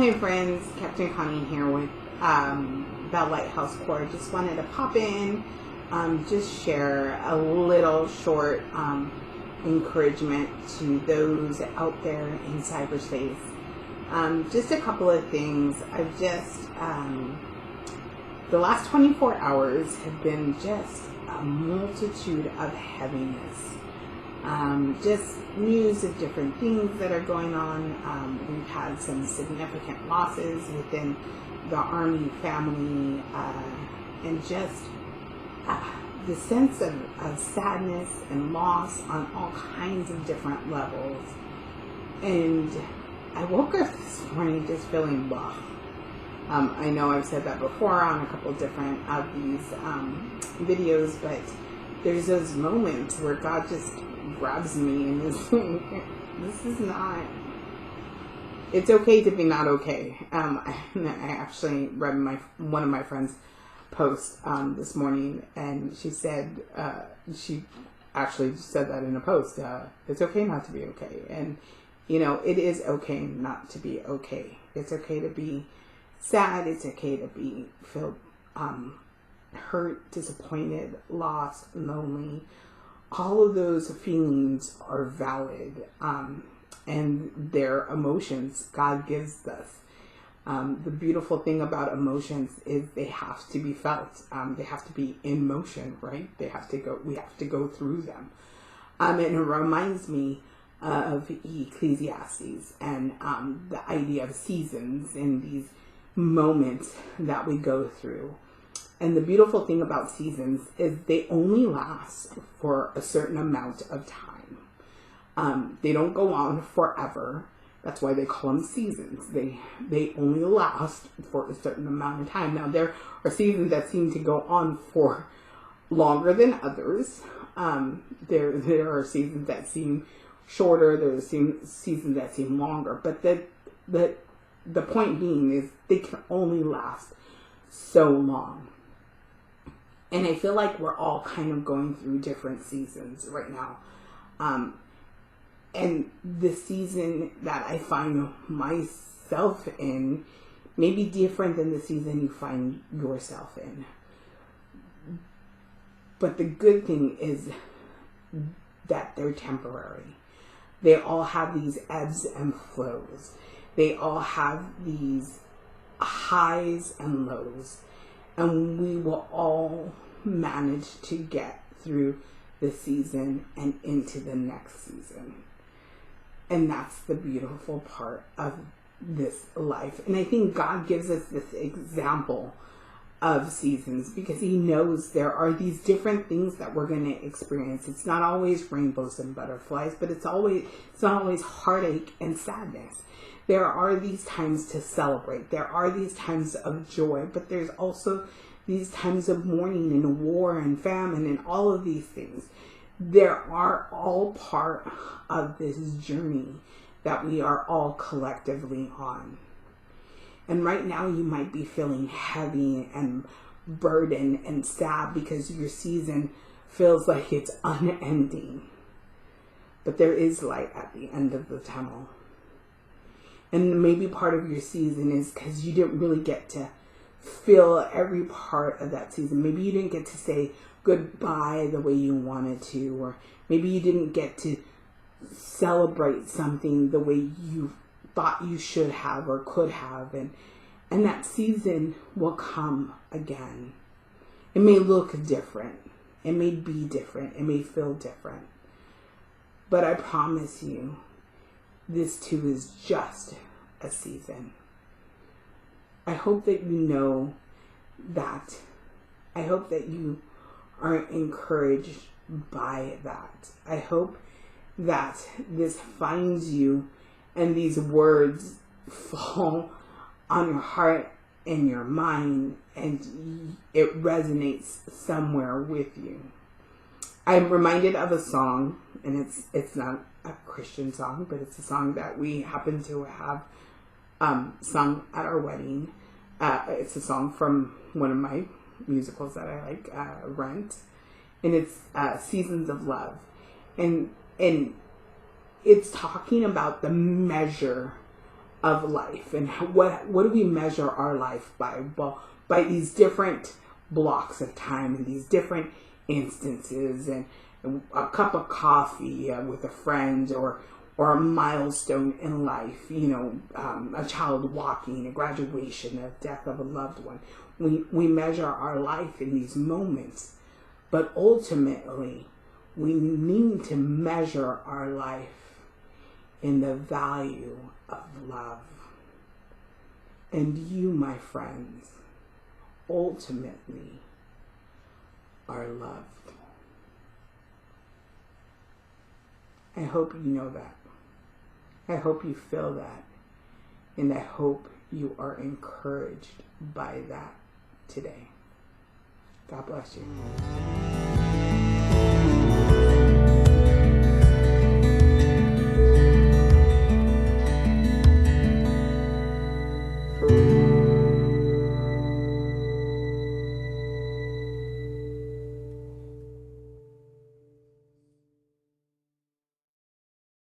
my friends, Captain Connie here with Bell Lighthouse Corps. Just wanted to pop in, just share a little short encouragement to those out there in cyberspace. Just a couple of things. I've just, the last 24 hours have been just a multitude of heaviness. Just news of different things that are going on. We've had some significant losses within the Army family, and just the sense of sadness and loss on all kinds of different levels. And I woke up this morning just feeling blah. I know I've said that before on a couple different of these videos, but there's those moments where God just grabs me and is like, this is not, it's okay to be not okay. I actually read one of my friends' posts this morning, and she said, she actually said that in a post, it's okay not to be okay. And, you know, it is okay not to be okay. It's okay to be sad. It's okay to feel hurt, disappointed, lost, lonely. All of those feelings are valid, and they're emotions God gives us. The beautiful thing about emotions is they have to be felt. They have to be in motion, right? We have to go through them. And it reminds me of Ecclesiastes and the idea of seasons in these moments that we go through. And the beautiful thing about seasons is they only last for a certain amount of time. They don't go on forever. That's why they call them seasons. They only last for a certain amount of time. Now, there are seasons that seem to go on for longer than others. There are seasons that seem shorter. There are seasons that seem longer. But the point being is they can only last so long. And I feel like we're all kind of going through different seasons right now. And the season that I find myself in may be different than the season you find yourself in. But the good thing is that they're temporary. They all have these ebbs and flows. They all have these highs and lows. And we will all manage to get through the season and into the next season. And that's the beautiful part of this life. And I think God gives us this example of seasons because he knows there are these different things that we're going to experience. It's not always rainbows and butterflies, but it's not always heartache and sadness. There are these times to celebrate. There are these times of joy, but there's also these times of mourning and war and famine and all of these things. There are all part of this journey that we are all collectively on. And right now you might be feeling heavy and burdened and sad because your season feels like it's unending. But there is light at the end of the tunnel. And maybe part of your season is because you didn't really get to feel every part of that season. Maybe you didn't get to say goodbye the way you wanted to, or maybe you didn't get to celebrate something the way you thought you should have or could have. And that season will come again. It may look different. It may be different. It may feel different. But I promise you, this too is just a season. I hope that you know that. I hope that you are encouraged by that. I hope that this finds you and these words fall on your heart and your mind and it resonates somewhere with you. I'm reminded of a song, and it's not a Christian song, but it's a song that we happen to have sung at our wedding. It's a song from one of my musicals that I like, Rent, and it's Seasons of Love, and it's talking about the measure of life. And what do we measure our life by? Well, by these different blocks of time and these different instances, and a cup of coffee with a friend, or a milestone in life, a child walking, a graduation, a death of a loved one. We measure our life in these moments, but ultimately we need to measure our life in the value of love. And you, my friends, ultimately are loved. I hope you know that. I hope you feel that. And I hope you are encouraged by that today. God bless you.